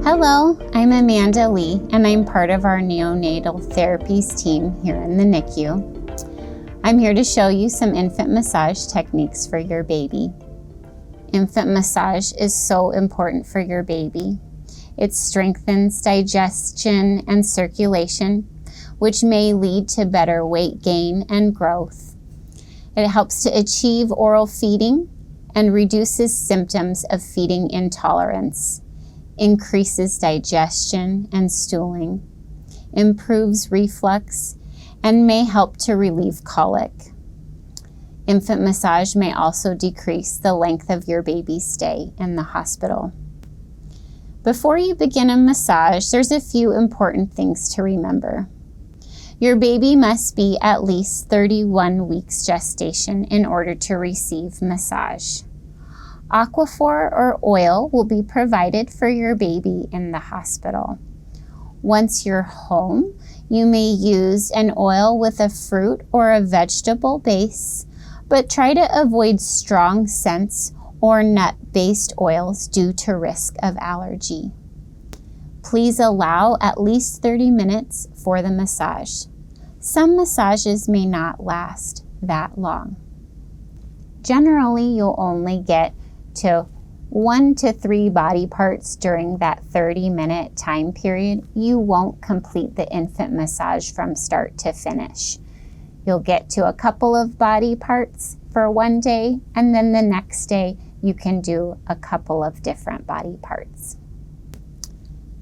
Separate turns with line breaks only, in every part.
Hello, I'm Amanda Lee, and I'm part of our neonatal therapies team here in the NICU. I'm here to show you some infant massage techniques for your baby. Infant massage is so important for your baby. It strengthens digestion and circulation, which may lead to better weight gain and growth. It helps to achieve oral feeding and reduces symptoms of feeding intolerance, increases digestion and stooling, improves reflux, and may help to relieve colic. Infant massage may also decrease the length of your baby's stay in the hospital. Before you begin a massage, there's a few important things to remember. Your baby must be at least 31 weeks gestation in order to receive massage. Aquaphor or oil will be provided for your baby in the hospital. Once you're home, you may use an oil with a fruit or a vegetable base, but try to avoid strong scents or nut-based oils due to risk of allergy. Please allow at least 30 minutes for the massage. Some massages may not last that long. Generally, you'll only get to 1 to 3 body parts during that 30-minute time period. You won't complete the infant massage from start to finish. You'll get to a couple of body parts for one day, and then the next day you can do a couple of different body parts.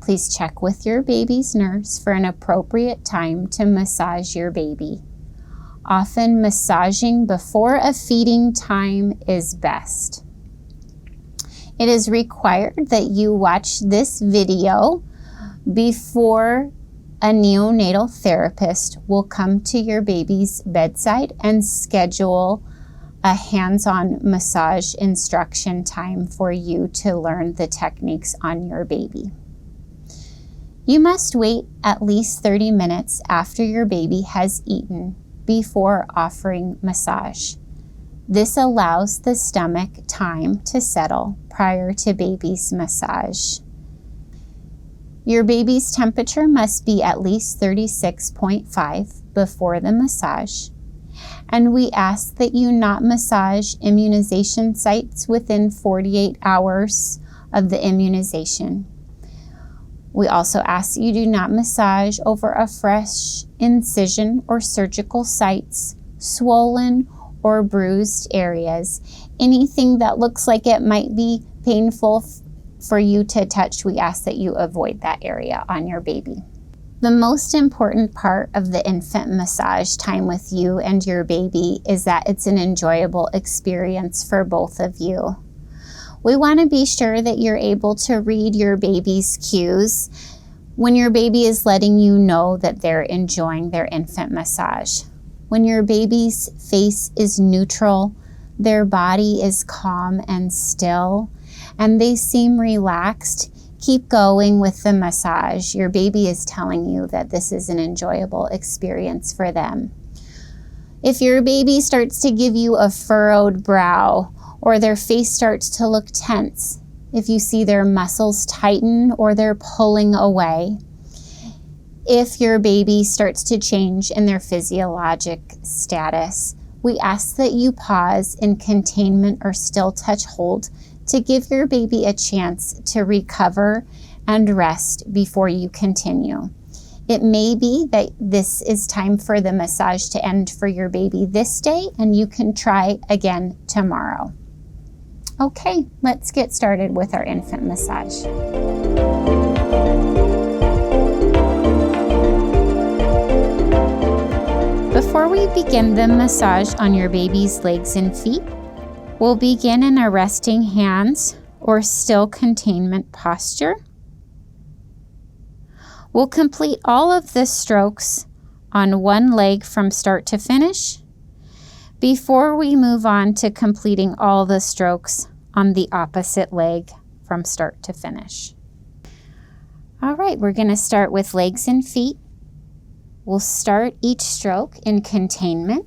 Please check with your baby's nurse for an appropriate time to massage your baby. Often massaging before a feeding time is best. It is required that you watch this video before a neonatal therapist will come to your baby's bedside and schedule a hands-on massage instruction time for you to learn the techniques on your baby. You must wait at least 30 minutes after your baby has eaten before offering massage. This allows the stomach time to settle prior to baby's massage. Your baby's temperature must be at least 36.5 before the massage, and we ask that you not massage immunization sites within 48 hours of the immunization. We also ask that you do not massage over a fresh incision or surgical sites, swollen or bruised areas. Anything that looks like it might be painful for you to touch, we ask that you avoid that area on your baby. The most important part of the infant massage time with you and your baby is that it's an enjoyable experience for both of you. We want to be sure that you're able to read your baby's cues when your baby is letting you know that they're enjoying their infant massage. When your baby's face is neutral, their body is calm and still, and they seem relaxed, keep going with the massage. Your baby is telling you that this is an enjoyable experience for them. If your baby starts to give you a furrowed brow, or their face starts to look tense, if you see their muscles tighten or they're pulling away, if your baby starts to change in their physiologic status, we ask that you pause in containment or still touch hold to give your baby a chance to recover and rest before you continue. It may be that this is time for the massage to end for your baby this day, and you can try again tomorrow. Okay, let's get started with our infant massage. Before we begin the massage on your baby's legs and feet, we'll begin in a resting hands or still containment posture. We'll complete all of the strokes on one leg from start to finish before we move on to completing all the strokes on the opposite leg from start to finish. All right, we're going to start with legs and feet. We'll start each stroke in containment.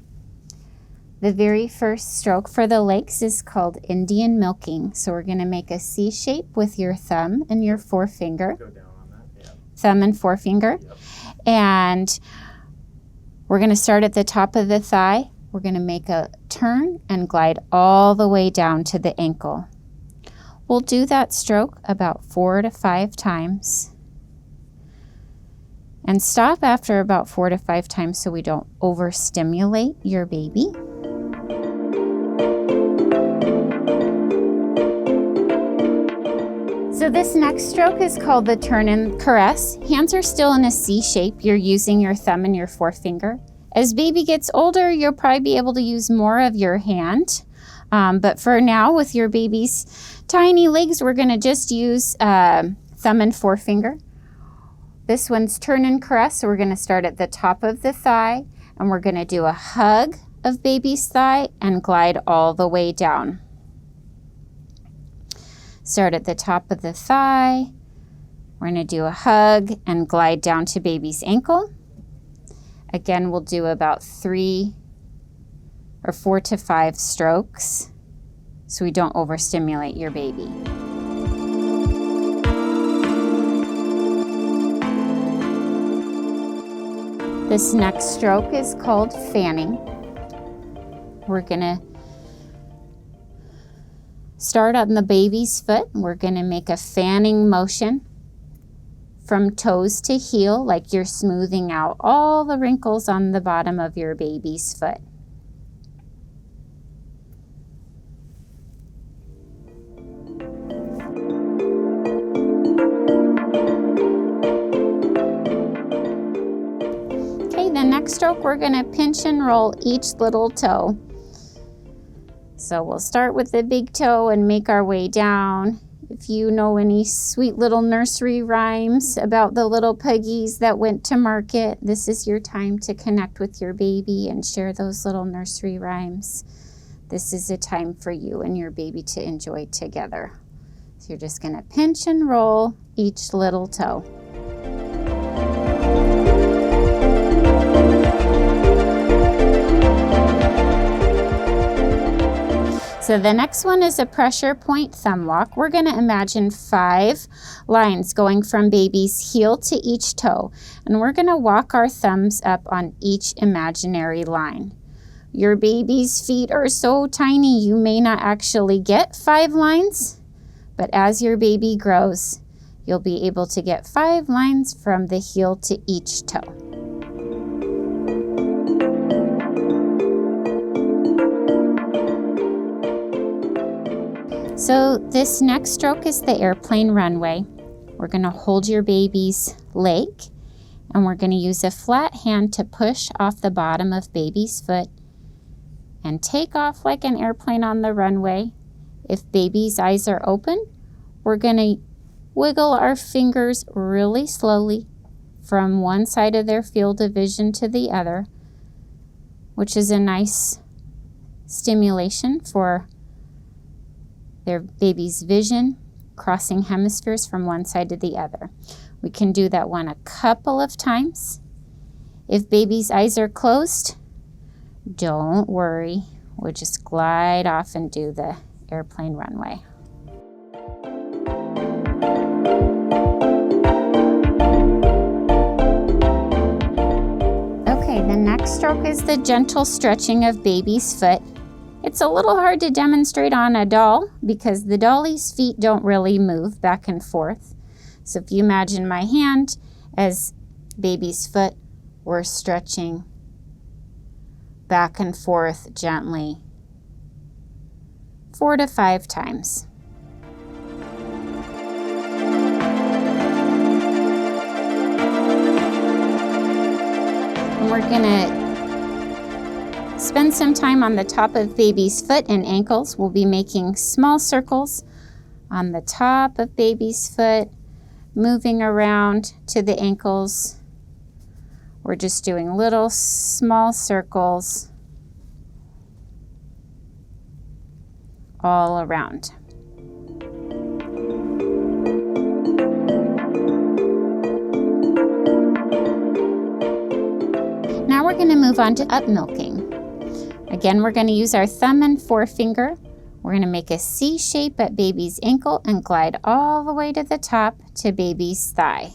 The very first stroke for the legs is called Indian milking. So we're going to make a C shape with your thumb and your forefinger.
Go down on that. Yeah.
Thumb and forefinger.
Yep.
And we're going to start at the top of the thigh. We're going to make a turn and glide all the way down to the ankle. We'll do that stroke about 4 to 5 times. And stop after about 4 to 5 times so we don't overstimulate your baby. So this next stroke is called the turn and caress. Hands are still in a C shape. You're using your thumb and your forefinger. As baby gets older, you'll probably be able to use more of your hand. But for now, with your baby's tiny legs, we're going to just use thumb and forefinger. This one's turn and caress, so we're going to start at the top of the thigh, and we're going to do a hug of baby's thigh and glide all the way down. Start at the top of the thigh. We're going to do a hug and glide down to baby's ankle. Again, we'll do about 3 or 4 to 5 strokes so we don't overstimulate your baby. This next stroke is called fanning. We're going to start on the baby's foot. We're going to make a fanning motion from toes to heel, like you're smoothing out all the wrinkles on the bottom of your baby's foot. Okay, the next stroke, we're going to pinch and roll each little toe. So we'll start with the big toe and make our way down. If you know any sweet little nursery rhymes about the little puggies that went to market, this is your time to connect with your baby and share those little nursery rhymes. This is a time for you and your baby to enjoy together. So you're just going to pinch and roll each little toe. So the next one is a pressure point thumb walk. We're going to imagine 5 lines going from baby's heel to each toe. And we're going to walk our thumbs up on each imaginary line. Your baby's feet are so tiny you may not actually get 5 lines. But as your baby grows, you'll be able to get 5 lines from the heel to each toe. So this next stroke is the airplane runway. We're going to hold your baby's leg and we're going to use a flat hand to push off the bottom of baby's foot and take off like an airplane on the runway. If baby's eyes are open, we're going to wiggle our fingers really slowly from one side of their field of vision to the other, which is a nice stimulation for their baby's vision, crossing hemispheres from one side to the other. We can do that one a couple of times. If baby's eyes are closed, don't worry. We'll just glide off and do the airplane runway. Okay, the next stroke is the gentle stretching of baby's foot. It's a little hard to demonstrate on a doll because the dolly's feet don't really move back and forth. So if you imagine my hand as baby's foot, we're stretching back and forth gently 4 to 5 times. And we're gonna spend some time on the top of baby's foot and ankles. We'll be making small circles on the top of baby's foot, moving around to the ankles. We're just doing little small circles all around. Now we're going to move on to up milking. Again, we're going to use our thumb and forefinger. We're going to make a C shape at baby's ankle and glide all the way to the top to baby's thigh.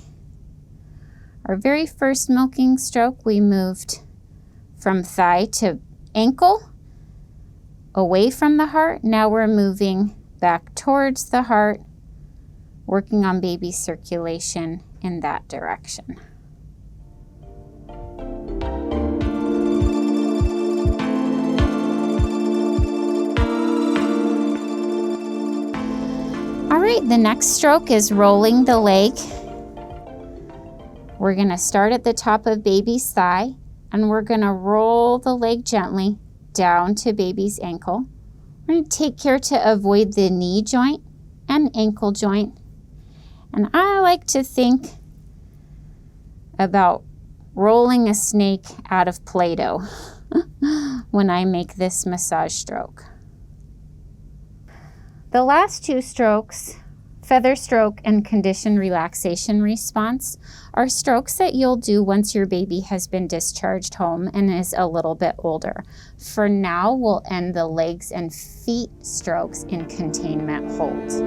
Our very first milking stroke, we moved from thigh to ankle, away from the heart. Now we're moving back towards the heart, working on baby circulation in that direction. All right, the next stroke is rolling the leg. We're going to start at the top of baby's thigh, and we're going to roll the leg gently down to baby's ankle. We're going to take care to avoid the knee joint and ankle joint. And I like to think about rolling a snake out of Play-Doh when I make this massage stroke. The last two strokes, feather stroke and conditioned relaxation response, are strokes that you'll do once your baby has been discharged home and is a little bit older. For now, we'll end the legs and feet strokes in containment holds.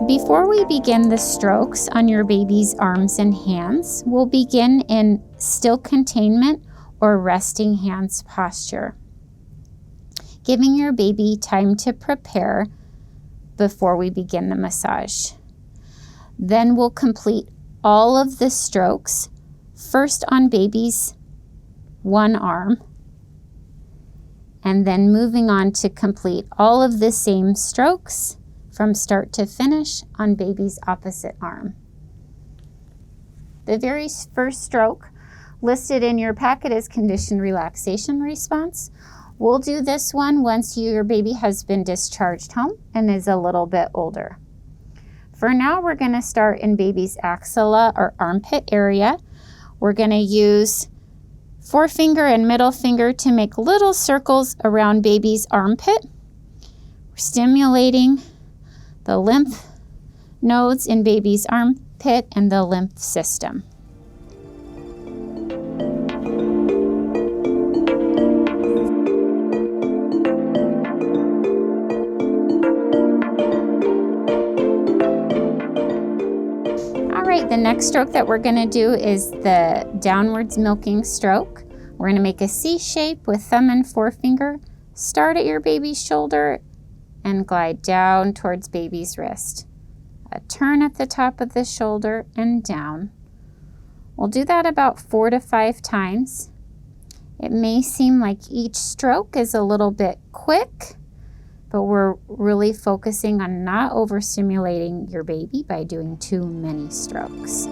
Before we begin the strokes on your baby's arms and hands, we'll begin in still containment or resting hands posture, giving your baby time to prepare before we begin the massage. Then we'll complete all of the strokes, first on baby's one arm, and then moving on to complete all of the same strokes from start to finish on baby's opposite arm. The very first stroke listed in your packet is conditioned relaxation response. We'll do this one once your baby has been discharged home and is a little bit older. For now, we're going to start in baby's axilla or armpit area. We're going to use forefinger and middle finger to make little circles around baby's armpit. We're stimulating the lymph nodes in baby's armpit and the lymph system. All right, the next stroke that we're going to do is the downwards milking stroke. We're going to make a C shape with thumb and forefinger. Start at your baby's shoulder and glide down towards baby's wrist. A turn at the top of the shoulder and down. We'll do that about 4 to 5 times. It may seem like each stroke is a little bit quick, but we're really focusing on not overstimulating your baby by doing too many strokes.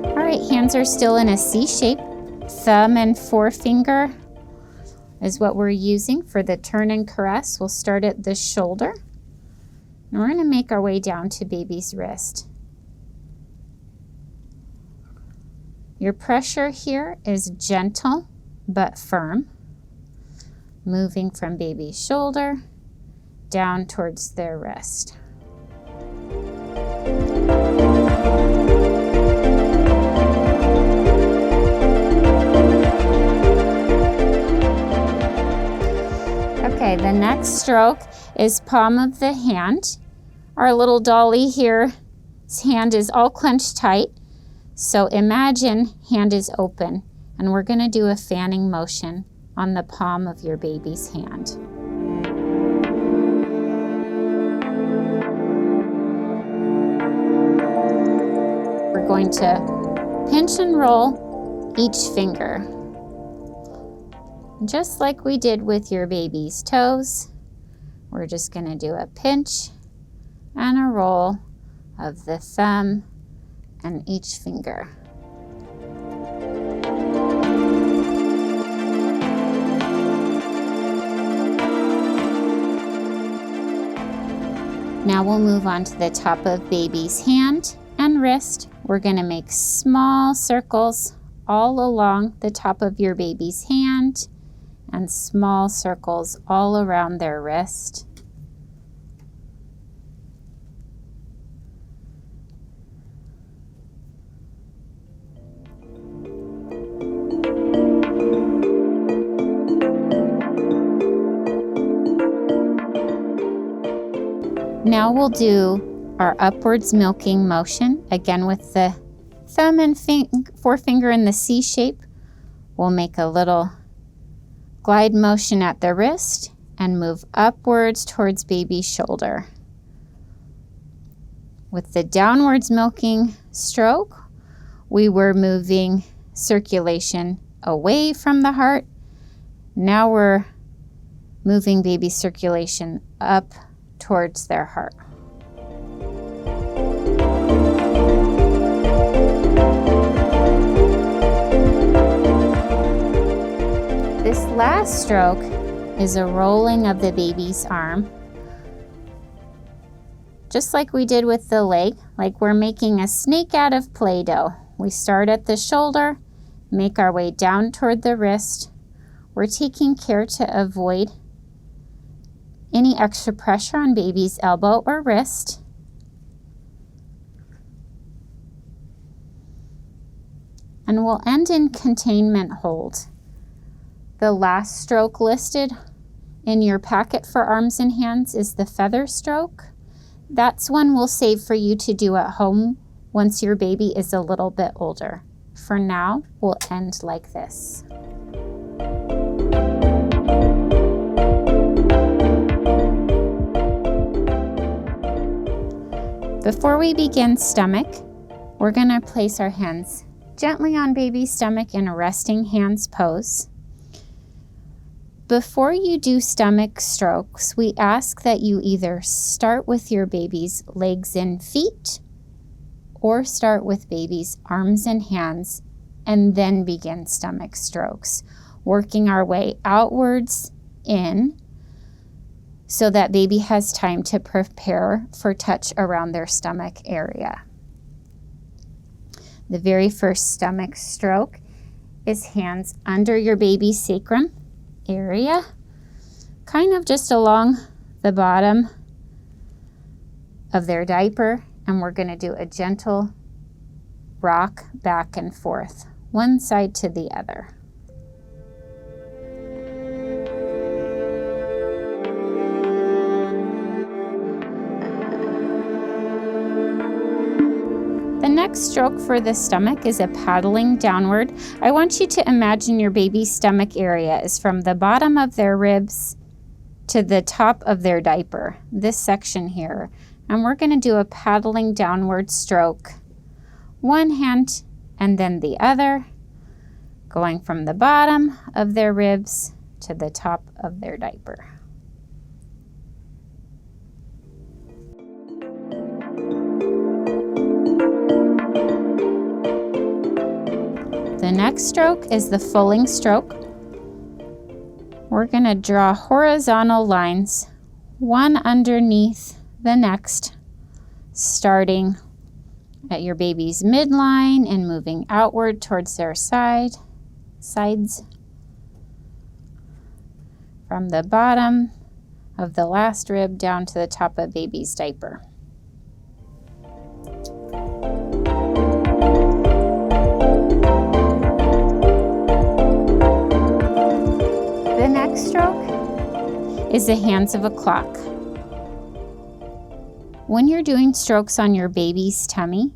All right, hands are still in a C shape. Thumb and forefinger is what we're using for the turn and caress. We'll start at the shoulder, and we're going to make our way down to baby's wrist. Your pressure here is gentle but firm, moving from baby's shoulder down towards their wrist. Okay, the next stroke is palm of the hand. Our little dolly here, his hand is all clenched tight. So imagine hand is open, and we're going to do a fanning motion on the palm of your baby's hand. We're going to pinch and roll each finger. Just like we did with your baby's toes, we're just going to do a pinch and a roll of the thumb and each finger. Now we'll move on to the top of baby's hand and wrist. We're going to make small circles all along the top of your baby's hand and small circles all around their wrist. Now we'll do our upwards milking motion, again with the thumb and forefinger in the C shape. We'll make a little glide motion at the wrist and move upwards towards baby's shoulder. With the downwards milking stroke, we were moving circulation away from the heart. Now we're moving baby's circulation up towards their heart. This last stroke is a rolling of the baby's arm, just like we did with the leg, like we're making a snake out of Play-Doh. We start at the shoulder, make our way down toward the wrist. We're taking care to avoid any extra pressure on baby's elbow or wrist. And we'll end in containment hold. The last stroke listed in your packet for arms and hands is the feather stroke. That's one we'll save for you to do at home once your baby is a little bit older. For now, we'll end like this. Before we begin stomach, we're going to place our hands gently on baby's stomach in a resting hands pose. Before you do stomach strokes, we ask that you either start with your baby's legs and feet or start with baby's arms and hands and then begin stomach strokes, working our way outwards in so that baby has time to prepare for touch around their stomach area. The very first stomach stroke is hands under your baby's sacrum area, kind of just along the bottom of their diaper, and we're going to do a gentle rock back and forth, one side to the other. The next stroke for the stomach is a paddling downward. I want you to imagine your baby's stomach area is from the bottom of their ribs to the top of their diaper, this section here. And we're going to do a paddling downward stroke. One hand and then the other, going from the bottom of their ribs to the top of their diaper. The next stroke is the fulling stroke. We're going to draw horizontal lines, one underneath the next, starting at your baby's midline and moving outward towards their sides, from the bottom of the last rib down to the top of baby's diaper. The next stroke is the hands of a clock. When you're doing strokes on your baby's tummy,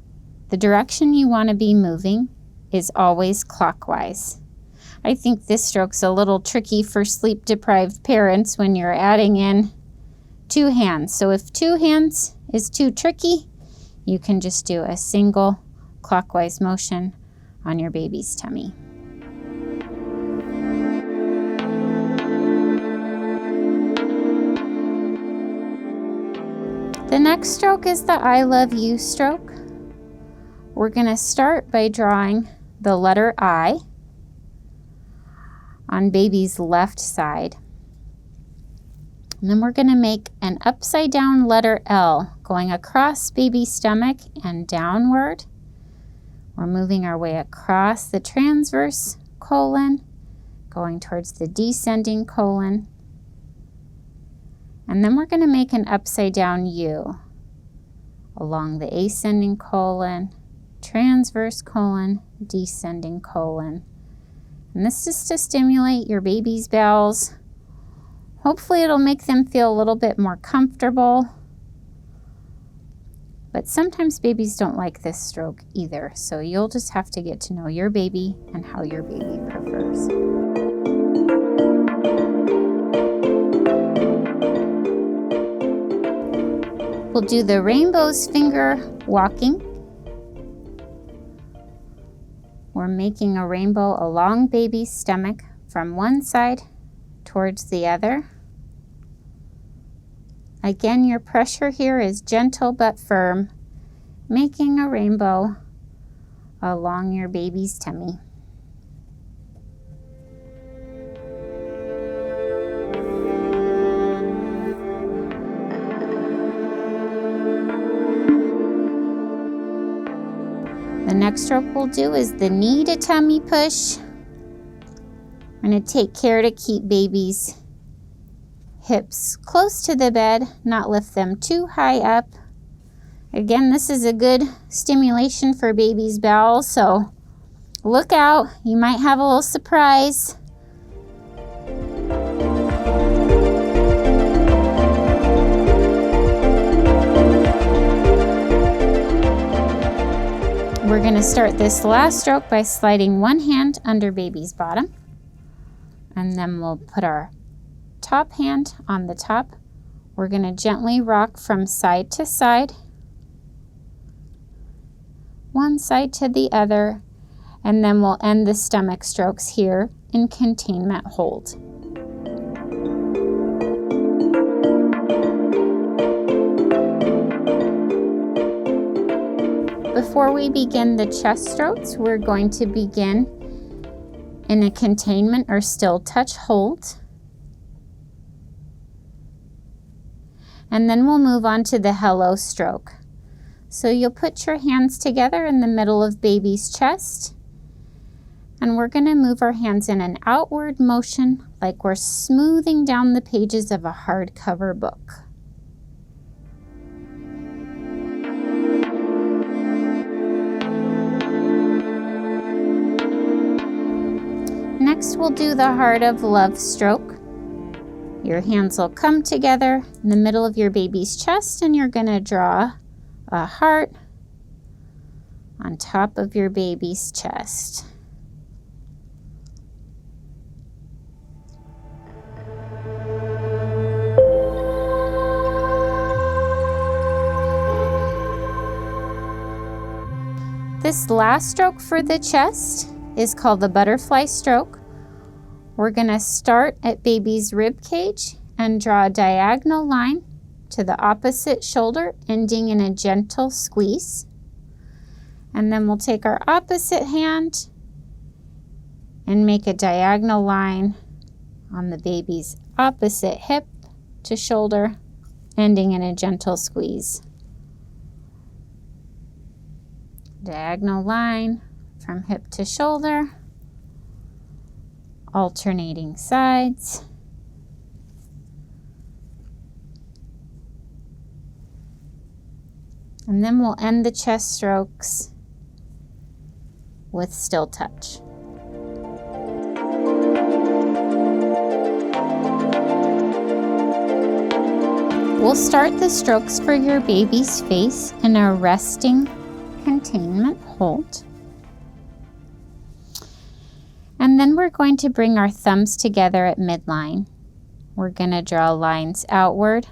the direction you want to be moving is always clockwise. I think this stroke's a little tricky for sleep-deprived parents when you're adding in two hands. So if two hands is too tricky, you can just do a single clockwise motion on your baby's tummy. The next stroke is the I love you stroke. We're going to start by drawing the letter I on baby's left side. And then we're going to make an upside down letter L going across baby's stomach and downward. We're moving our way across the transverse colon, going towards the descending colon. And then we're going to make an upside down U along the ascending colon, transverse colon, descending colon. And this is to stimulate your baby's bowels. Hopefully it'll make them feel a little bit more comfortable. But sometimes babies don't like this stroke either, so you'll just have to get to know your baby and how your baby prefers. We'll do the rainbow's finger walking. We're making a rainbow along baby's stomach from one side towards the other. Again, your pressure here is gentle but firm, making a rainbow along your baby's tummy. The next stroke we'll do is the knee to tummy push. I'm going to take care to keep baby's hips close to the bed, not lift them too high up. Again, this is a good stimulation for baby's bowels, so look out, you might have a little surprise. We're going to start this last stroke by sliding one hand under baby's bottom, and then we'll put our top hand on the top. We're going to gently rock from side to side, one side to the other, and then we'll end the stomach strokes here in containment hold. Before we begin the chest strokes, we're going to begin in a containment or still touch hold. And then we'll move on to the hello stroke. So you'll put your hands together in the middle of baby's chest, and we're going to move our hands in an outward motion like we're smoothing down the pages of a hardcover book. Next, we'll do the heart of love stroke. Your hands will come together in the middle of your baby's chest, and you're going to draw a heart on top of your baby's chest. This last stroke for the chest is called the butterfly stroke. We're going to start at baby's rib cage and draw a diagonal line to the opposite shoulder, ending in a gentle squeeze. And then we'll take our opposite hand and make a diagonal line on the baby's opposite hip to shoulder, ending in a gentle squeeze. Diagonal line from hip to shoulder, alternating sides. And then we'll end the chest strokes with still touch. We'll start the strokes for your baby's face in a resting containment hold. And then we're going to bring our thumbs together at midline. We're going to draw lines outward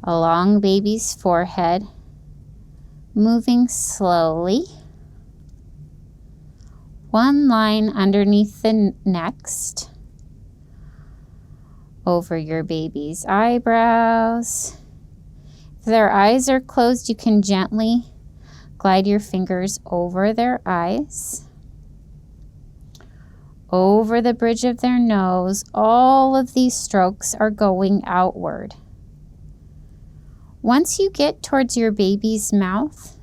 along baby's forehead, moving slowly. One line underneath the next, over your baby's eyebrows. If their eyes are closed, you can gently glide your fingers over their eyes, over the bridge of their nose. All of these strokes are going outward. Once you get towards your baby's mouth,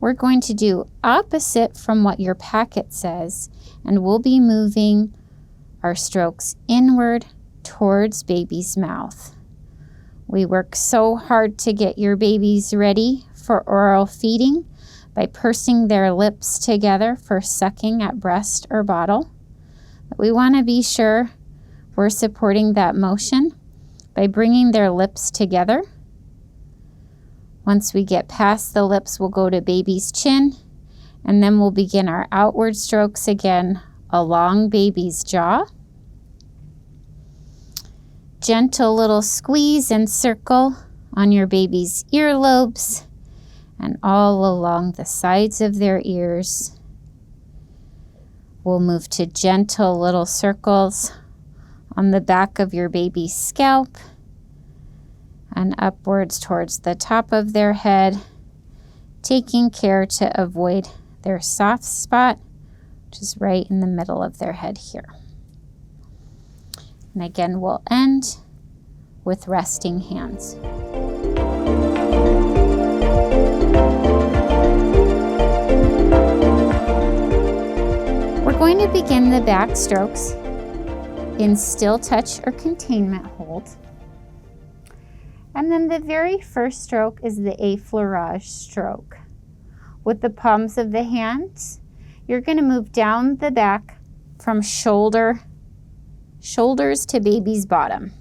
we're going to do opposite from what your packet says, and we'll be moving our strokes inward towards baby's mouth. We work so hard to get your babies ready for oral feeding by pursing their lips together for sucking at breast or bottle. But we want to be sure we're supporting that motion by bringing their lips together. Once we get past the lips, we'll go to baby's chin, and then we'll begin our outward strokes again along baby's jaw. Gentle little squeeze and circle on your baby's earlobes and all along the sides of their ears. We'll move to gentle little circles on the back of your baby's scalp and upwards towards the top of their head, taking care to avoid their soft spot, which is right in the middle of their head here. And again, we'll end with resting hands. We're going to begin the back strokes in still touch or containment hold. And then the very first stroke is the effleurage stroke. With the palms of the hands, you're going to move down the back from shoulders to baby's bottom.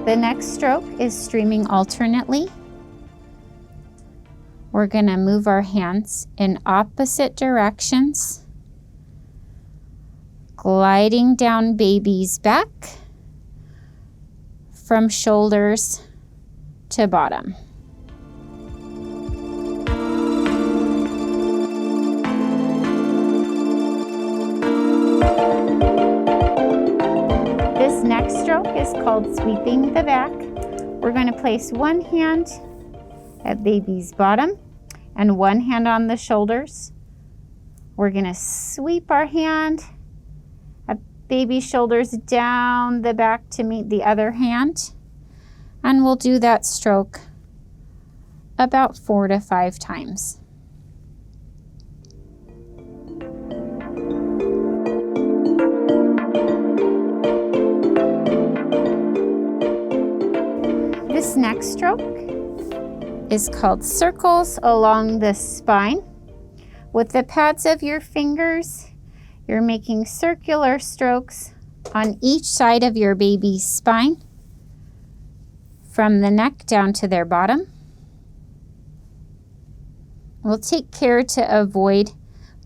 The next stroke is streaming alternately. We're going to move our hands in opposite directions, gliding down baby's back from shoulders to bottom. This next stroke is called sweeping the back. We're going to place one hand at baby's bottom and one hand on the shoulders. We're going to sweep our hand at baby's shoulders down the back to meet the other hand. And we'll do that stroke about 4 to 5 times. This next stroke is called circles along the spine. With the pads of your fingers, you're making circular strokes on each side of your baby's spine, from the neck down to their bottom. We'll take care to avoid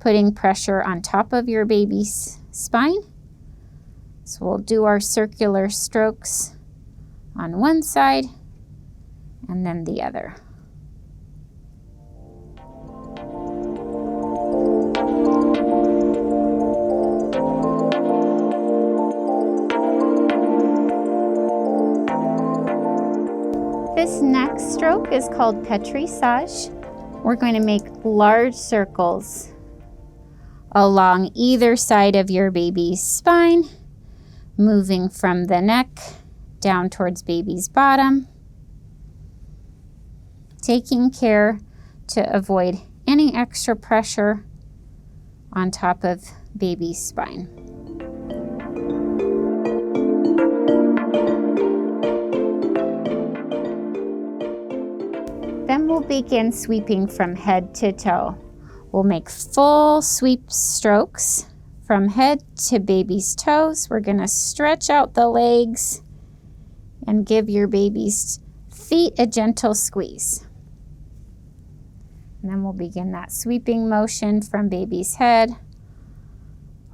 putting pressure on top of your baby's spine. So we'll do our circular strokes on one side and then the other. This next stroke is called pétrissage. We're going to make large circles along either side of your baby's spine, moving from the neck down towards baby's bottom, taking care to avoid any extra pressure on top of baby's spine. Then we'll begin sweeping from head to toe. We'll make full sweep strokes from head to baby's toes. We're going to stretch out the legs and give your baby's feet a gentle squeeze. And then we'll begin that sweeping motion from baby's head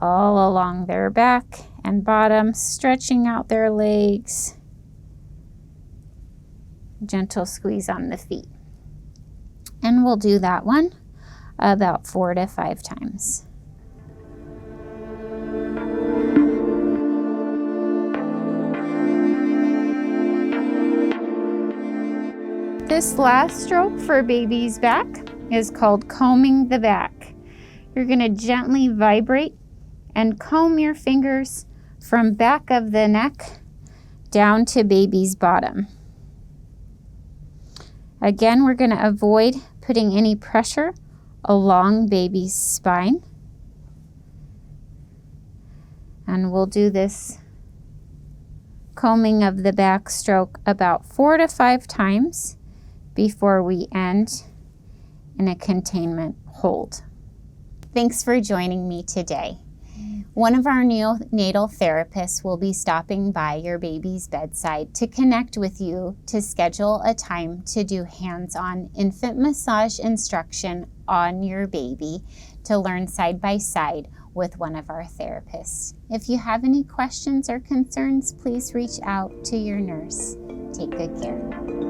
all along their back and bottom, stretching out their legs. Gentle squeeze on the feet. And we'll do that one about 4 to 5 times. This last stroke for baby's back is called combing the back. You're going to gently vibrate and comb your fingers from back of the neck down to baby's bottom. Again, we're going to avoid putting any pressure along baby's spine. And we'll do this combing of the back stroke about 4 to 5 times before we end in a containment hold. Thanks for joining me today. One of our neonatal therapists will be stopping by your baby's bedside to connect with you to schedule a time to do hands-on infant massage instruction on your baby to learn side by side with one of our therapists. If you have any questions or concerns, please reach out to your nurse. Take good care.